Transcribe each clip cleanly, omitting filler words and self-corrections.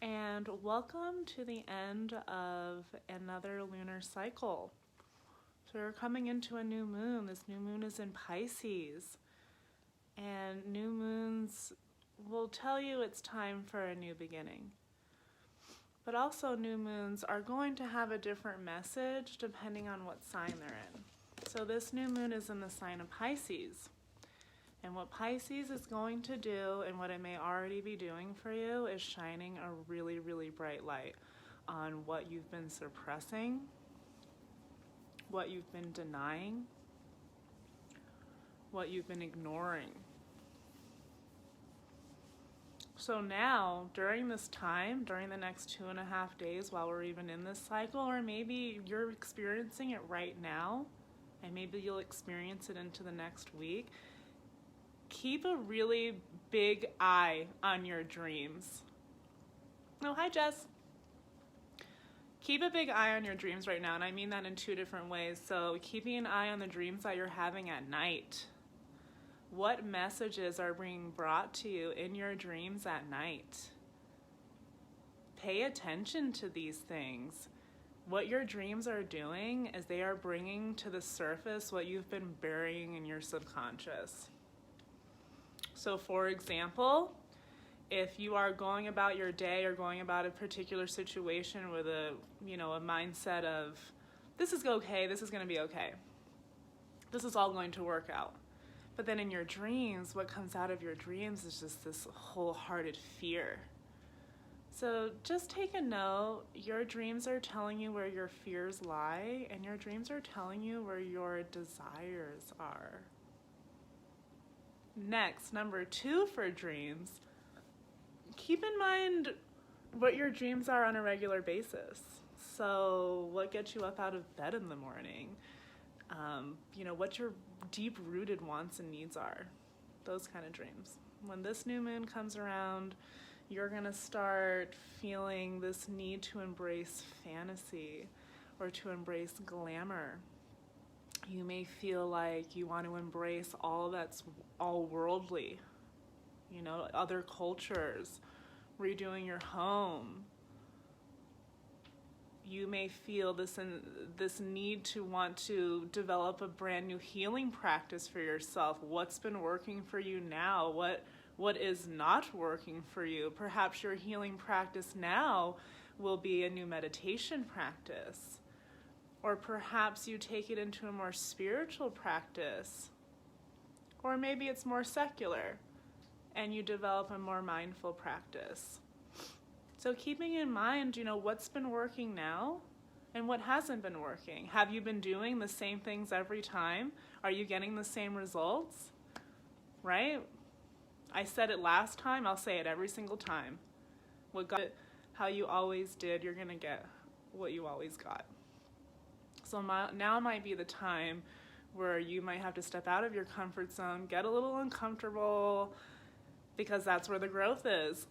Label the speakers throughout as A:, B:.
A: and welcome to the end of another lunar cycle. So we're coming into a new moon. This new moon is in Pisces, and new moons will tell you it's time for a new beginning. But also new moons are going to have a different message depending on what sign they're in. So this new moon is in the sign of Pisces. And what Pisces is going to do, and what it may already be doing for you, is shining a really, really bright light on what you've been suppressing, what you've been denying, what you've been ignoring. So now, during this time, during the next 2.5 days while we're even in this cycle, or maybe you're experiencing it right now, and maybe you'll experience it into the next week, keep a really big eye on your dreams. Oh, hi, Jess. Keep a big eye on your dreams right now, and I mean that in two different ways. So keeping an eye on the dreams that you're having at night. What messages are being brought to you in your dreams at night? Pay attention to these things. What your dreams are doing is they are bringing to the surface what you've been burying in your subconscious. So for example, if you are going about your day or going about a particular situation with a mindset of, this is okay, this is going to be okay, this is all going to work out. But then in your dreams, what comes out of your dreams is just this wholehearted fear. So just take a note. Your dreams are telling you where your fears lie, and your dreams are telling you where your desires are. Next, number 2 for dreams, keep in mind what your dreams are on a regular basis. So what gets you up out of bed in the morning? What your deep-rooted wants and needs are. Those kind of dreams. When this new moon comes around, you're going to start feeling this need to embrace fantasy or to embrace glamour. You may feel like you want to embrace all that's all worldly, other cultures, redoing your home. You may feel this need to want to develop a brand new healing practice for yourself. What's been working for you now? What is not working for you? Perhaps your healing practice now will be a new meditation practice. Or perhaps you take it into a more spiritual practice. Or maybe it's more secular and you develop a more mindful practice. So keeping in mind, what's been working now and what hasn't been working. Have you been doing the same things every time? Are you getting the same results? Right? I said it last time, I'll say it every single time. How you always did, you're going to get what you always got. So now might be the time where you might have to step out of your comfort zone, get a little uncomfortable, because that's where the growth is.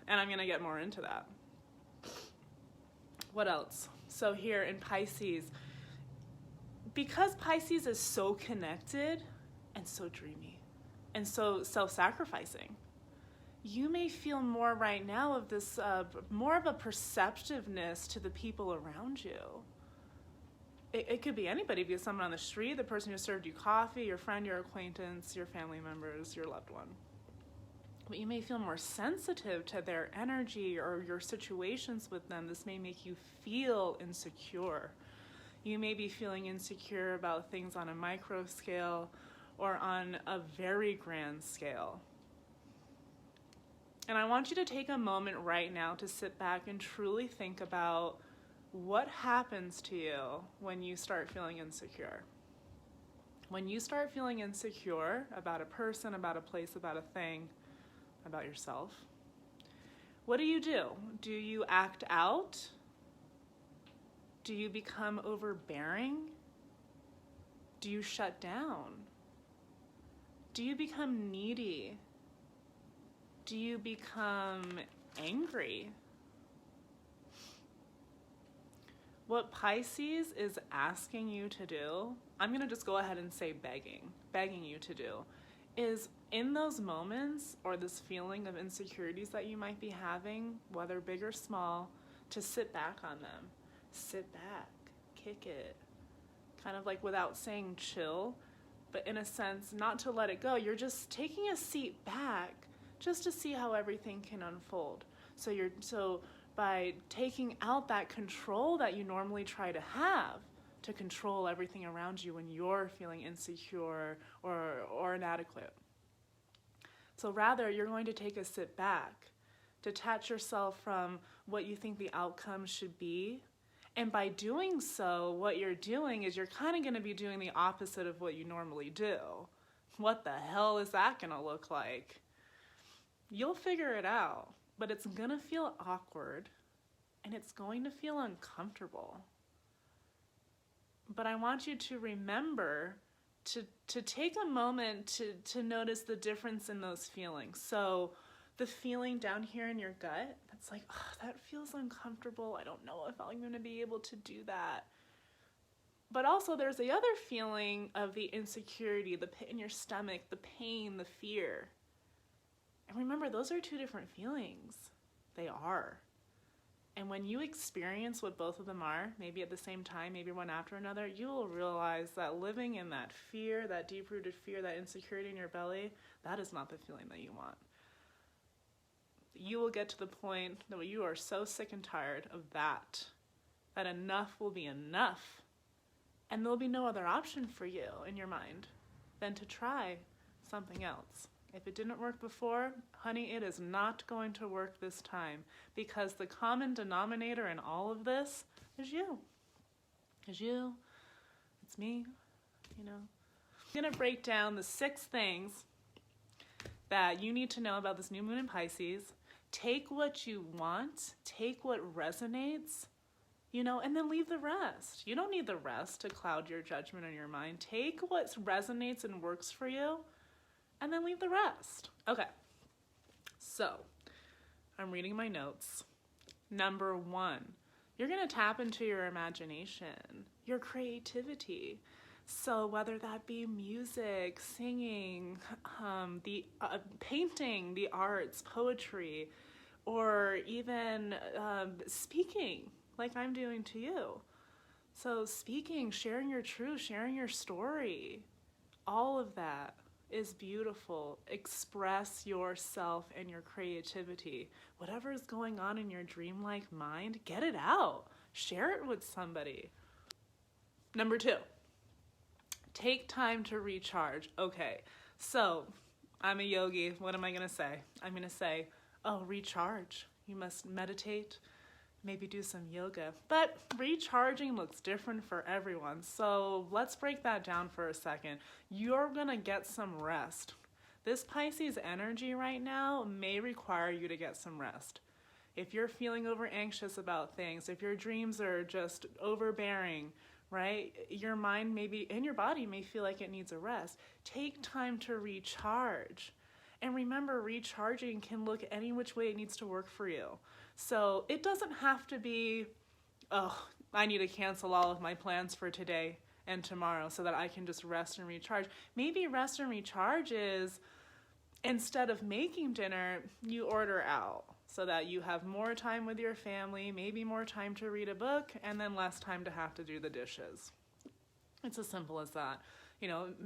A: And I'm going to get more into that. What else? So here in Pisces, because Pisces is so connected and so dreamy and so self-sacrificing, you may feel more right now of this, more of a perceptiveness to the people around you. It could be anybody. It could be someone on the street, the person who served you coffee, your friend, your acquaintance, your family members, your loved one. But you may feel more sensitive to their energy or your situations with them. This may make you feel insecure. You may be feeling insecure about things on a micro scale or on a very grand scale. And I want you to take a moment right now to sit back and truly think about what happens to you when you start feeling insecure. When you start feeling insecure about a person, about a place, about a thing, about yourself, what do? Do you act out? Do you become overbearing? Do you shut down? Do you become needy? Do you become angry? What Pisces is asking you to do, I'm going to just go ahead and say begging you to do, is in those moments or this feeling of insecurities that you might be having, whether big or small, to sit back on them. Sit back, kick it. Kind of like without saying chill, but in a sense, not to let it go. You're just taking a seat back just to see how everything can unfold. So by taking out that control that you normally try to have to control everything around you when you're feeling insecure or inadequate. So rather, you're going to take a sit back, detach yourself from what you think the outcome should be. And by doing so, what you're doing is you're kind of going to be doing the opposite of what you normally do. What the hell is that going to look like? You'll figure it out, but it's going to feel awkward and it's going to feel uncomfortable. But I want you to remember to take a moment to notice the difference in those feelings. So the feeling down here in your gut, that's like, oh, that feels uncomfortable. I don't know if I'm going to be able to do that. But also there's the other feeling of the insecurity, the pit in your stomach, the pain, the fear. And remember, those are two different feelings. They are. And when you experience what both of them are, maybe at the same time, maybe one after another, you will realize that living in that fear, that deep-rooted fear, that insecurity in your belly, that is not the feeling that you want. You will get to the point that you are so sick and tired of that enough will be enough. And there'll be no other option for you in your mind than to try something else. If it didn't work before, honey, it is not going to work this time, because the common denominator in all of this is you. Is you. It's me. You know. I'm going to break down the 6 things that you need to know about this new moon in Pisces. Take what you want, take what resonates, and then leave the rest. You don't need the rest to cloud your judgment or your mind. Take what resonates and works for you, and then leave the rest. Okay, so I'm reading my notes. Number 1, you're going to tap into your imagination, your creativity. So whether that be music, singing, the painting, the arts, poetry, or even speaking like I'm doing to you. So speaking, sharing your truth, sharing your story, all of that is beautiful. Express yourself and your creativity. Whatever is going on in your dreamlike mind, get it out. Share it with somebody. Number 2, take time to recharge. Okay, so I'm a yogi. What am I going to say? I'm going to say, recharge. You must meditate, maybe do some yoga. But recharging looks different for everyone. So let's break that down for a second. You're going to get some rest. This Pisces energy right now may require you to get some rest. If you're feeling over anxious about things, if your dreams are just overbearing, right? Your mind maybe, and your body may feel like it needs a rest. Take time to recharge. And remember, recharging can look any which way it needs to work for you. So it doesn't have to be, I need to cancel all of my plans for today and tomorrow so that I can just rest and recharge. Maybe rest and recharge is, instead of making dinner, you order out so that you have more time with your family, maybe more time to read a book, and then less time to have to do the dishes. It's as simple as that.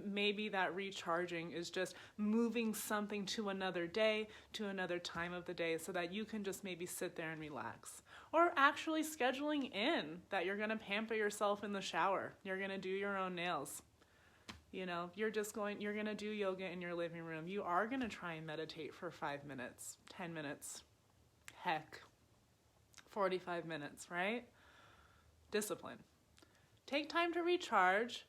A: Maybe that recharging is just moving something to another day, to another time of the day, so that you can just maybe sit there and relax. Or actually scheduling in that you're going to pamper yourself in the shower. You're going to do your own nails. You're going to do yoga in your living room. You are going to try and meditate for 5 minutes, 10 minutes, heck, 45 minutes, right? Discipline. Take time to recharge.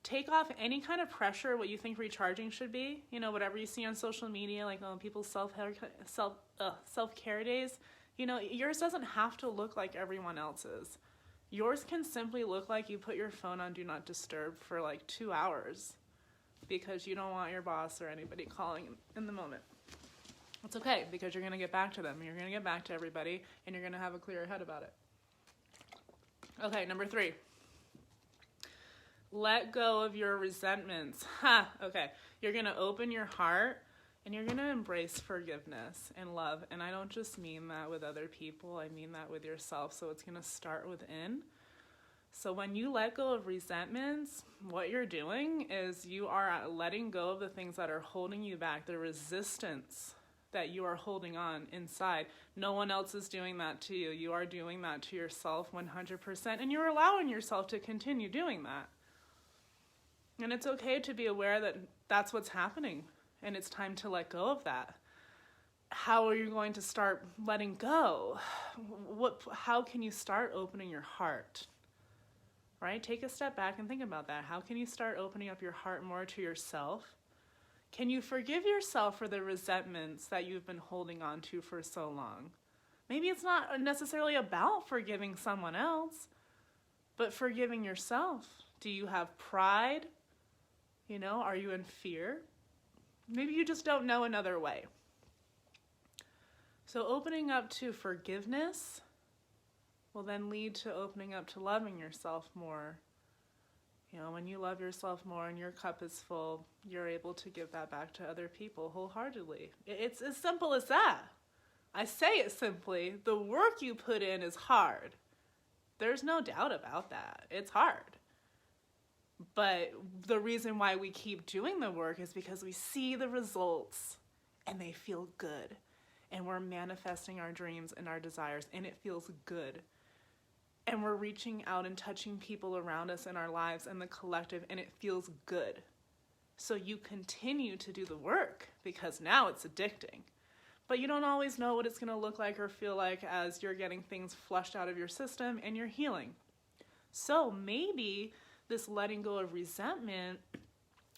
A: Take off any kind of pressure, what you think recharging should be. Whatever you see on social media, like people's self-care days. Yours doesn't have to look like everyone else's. Yours can simply look like you put your phone on Do Not Disturb for like 2 hours because you don't want your boss or anybody calling in the moment. It's okay, because you're going to get back to them. You're going to get back to everybody, and you're going to have a clear head about it. Okay, number 3. Let go of your resentments. Okay. You're going to open your heart and you're going to embrace forgiveness and love. And I don't just mean that with other people. I mean that with yourself. So it's going to start within. So when you let go of resentments, what you're doing is you are letting go of the things that are holding you back, the resistance that you are holding on inside. No one else is doing that to you. You are doing that to yourself 100%, and you're allowing yourself to continue doing that. And it's okay to be aware that that's what's happening, and it's time to let go of that. How are you going to start letting go? How can you start opening your heart? Right? Take a step back and think about that. How can you start opening up your heart more to yourself? Can you forgive yourself for the resentments that you've been holding on to for so long? Maybe it's not necessarily about forgiving someone else, but forgiving yourself. Do you have pride? Are you in fear? Maybe you just don't know another way. So opening up to forgiveness will then lead to opening up to loving yourself more. When you love yourself more and your cup is full, you're able to give that back to other people wholeheartedly. It's as simple as that. I say it simply. The work you put in is hard. There's no doubt about that. It's hard. But the reason why we keep doing the work is because we see the results and they feel good. And we're manifesting our dreams and our desires and it feels good. And we're reaching out and touching people around us in our lives and the collective, and it feels good. So you continue to do the work because now it's addicting. But you don't always know what it's going to look like or feel like as you're getting things flushed out of your system and you're healing. So maybe this letting go of resentment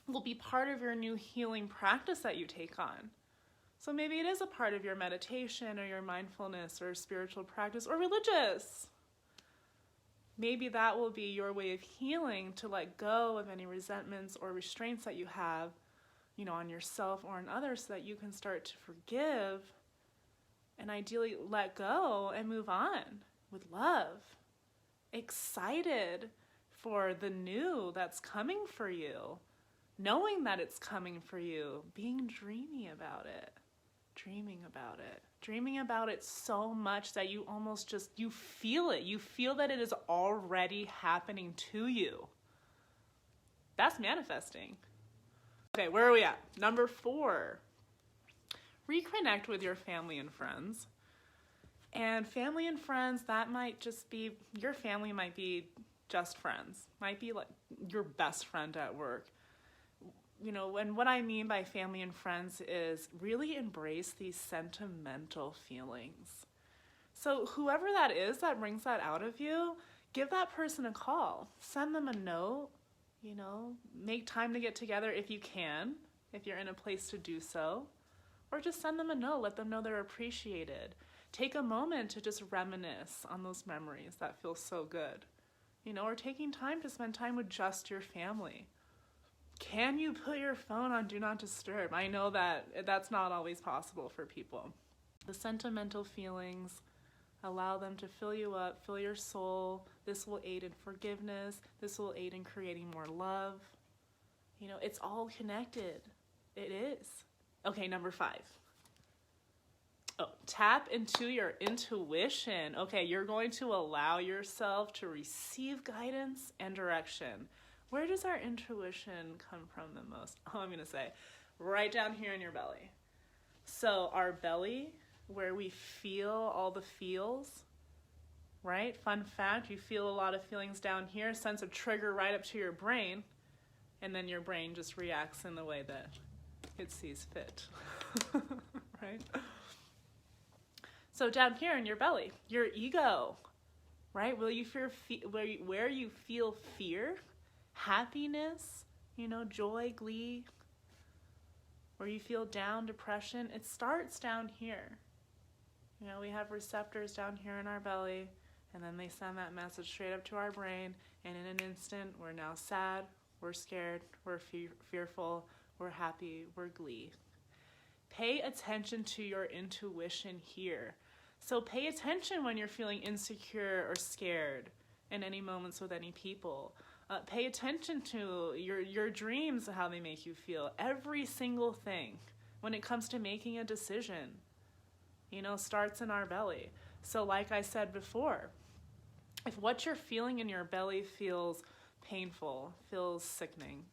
A: will be part of your new healing practice that you take on. So maybe it is a part of your meditation or your mindfulness or spiritual practice or religious. Maybe that will be your way of healing, to let go of any resentments or restraints that you have, on yourself or on others, so that you can start to forgive and ideally let go and move on with love, excited for the new that's coming for you, knowing that it's coming for you, being dreamy about it, dreaming about it so much that you almost you feel it. You feel that it is already happening to you. That's manifesting. Okay, where are we at? Number 4, reconnect with your family and friends. And family and friends, that might just be, your family might be just friends, might be like your best friend at work. And what I mean by family and friends is really embrace these sentimental feelings. So whoever that is that brings that out of you, give that person a call. Send them a note, make time to get together if you can, if you're in a place to do so. Or just send them a note, let them know they're appreciated. Take a moment to just reminisce on those memories that feel so good. Or taking time to spend time with just your family. Can you put your phone on Do Not Disturb? I know that that's not always possible for people. The sentimental feelings, allow them to fill you up, fill your soul. This will aid in forgiveness. This will aid in creating more love. It's all connected. It is. Okay, number 5. Tap into your intuition. Okay, you're going to allow yourself to receive guidance and direction. Where does our intuition come from the most? I'm going to say right down here in your belly. So our belly, where we feel all the feels, right? Fun fact, you feel a lot of feelings down here, sense a trigger right up to your brain, and then your brain just reacts in the way that it sees fit, right? So down here in your belly, your ego, right? Where you feel fear, happiness, joy, glee, where you feel down, depression, it starts down here. We have receptors down here in our belly, and then they send that message straight up to our brain, and in an instant, we're now sad, we're scared, we're fearful, we're happy, we're glee. Pay attention to your intuition here. So pay attention when you're feeling insecure or scared in any moments with any people. Pay attention to your dreams, how they make you feel. Every single thing when it comes to making a decision, starts in our belly. So like I said before, if what you're feeling in your belly feels painful, feels sickening,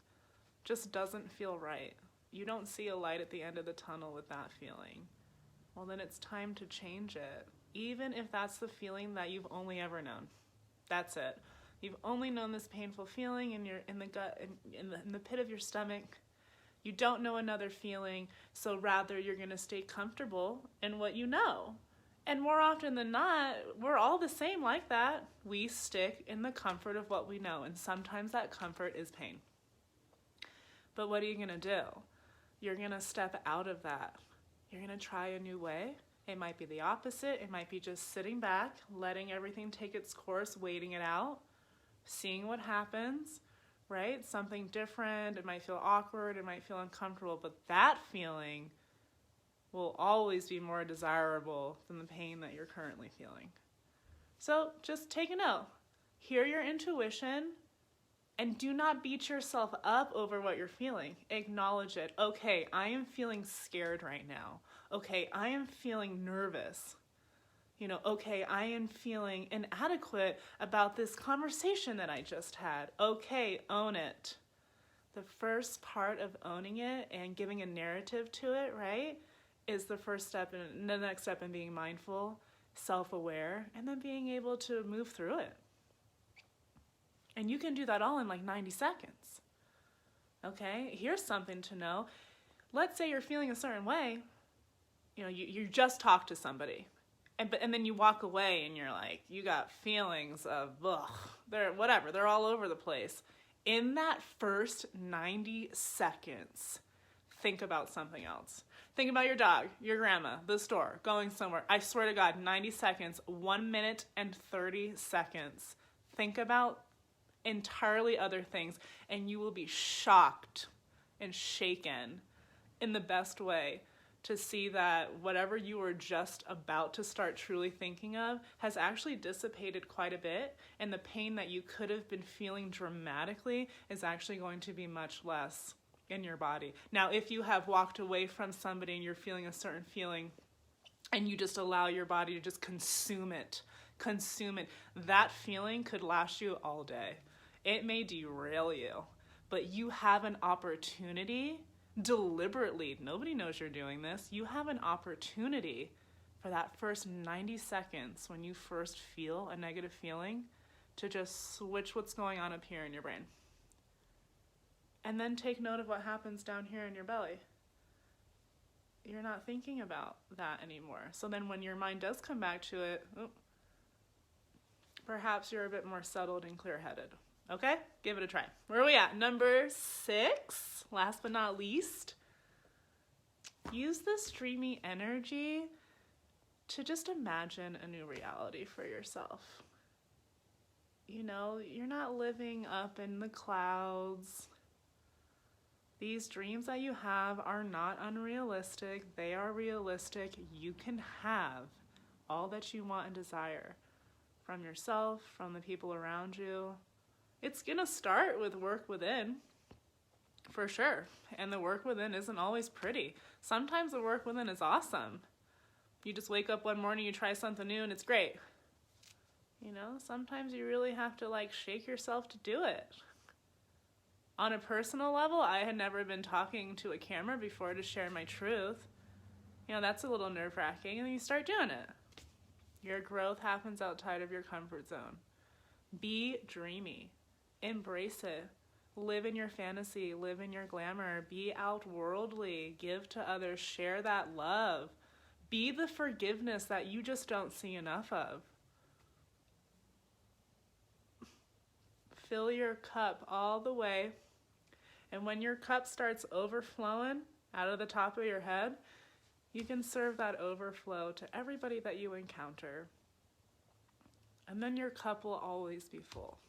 A: just doesn't feel right, you don't see a light at the end of the tunnel with that feeling, well, then it's time to change it. Even if that's the feeling that you've only ever known. That's it. You've only known this painful feeling in the gut, in the pit of your stomach. You don't know another feeling, so rather you're going to stay comfortable in what you know. And more often than not, we're all the same like that. We stick in the comfort of what we know, and sometimes that comfort is pain. But what are you going to do? You're going to step out of that. You're going to try a new way. It might be the opposite. It might be just sitting back, letting everything take its course, waiting it out, seeing what happens, right? Something different. It might feel awkward. It might feel uncomfortable, but that feeling will always be more desirable than the pain that you're currently feeling. So just take a note. Hear your intuition and do not beat yourself up over what you're feeling. Acknowledge it. Okay, I am feeling scared right now. Okay, I am feeling nervous. Okay, I am feeling inadequate about this conversation that I just had. Okay, own it. The first part of owning it and giving a narrative to it, right, is the first step, and the next step in being mindful, self-aware, and then being able to move through it. And you can do that all in like 90 seconds. Okay, here's something to know. Let's say you're feeling a certain way. You just talked to somebody. And then you walk away and you're like, you got feelings of, they're all over the place. In that first 90 seconds, think about something else. Think about your dog, your grandma, the store, going somewhere. I swear to God, 90 seconds, 1 minute and 30 seconds. Think about entirely other things, and you will be shocked and shaken in the best way to see that whatever you were just about to start truly thinking of has actually dissipated quite a bit, and the pain that you could have been feeling dramatically is actually going to be much less in your body. Now, if you have walked away from somebody and you're feeling a certain feeling and you just allow your body to just consume it, that feeling could last you all day. It may derail you, but you have an opportunity deliberately, nobody knows you're doing this, you have an opportunity for that first 90 seconds when you first feel a negative feeling to just switch what's going on up here in your brain. And then take note of what happens down here in your belly. You're not thinking about that anymore. So then when your mind does come back to it, perhaps you're a bit more settled and clear-headed. Okay? Give it a try. Where are we at? Number 6, last but not least. Use this dreamy energy to just imagine a new reality for yourself. You're not living up in the clouds. These dreams that you have are not unrealistic. They are realistic. You can have all that you want and desire from yourself, from the people around you. It's going to start with work within, for sure. And the work within isn't always pretty. Sometimes the work within is awesome. You just wake up one morning, you try something new, and it's great. Sometimes you really have to shake yourself to do it. On a personal level, I had never been talking to a camera before to share my truth. That's a little nerve-wracking, and then you start doing it. Your growth happens outside of your comfort zone. Be dreamy. Embrace it. Live in your fantasy. Live in your glamour. Be outworldly. Give to others. Share that love. Be the forgiveness that you just don't see enough of. Fill your cup all the way. And when your cup starts overflowing out of the top of your head, you can serve that overflow to everybody that you encounter. And then your cup will always be full.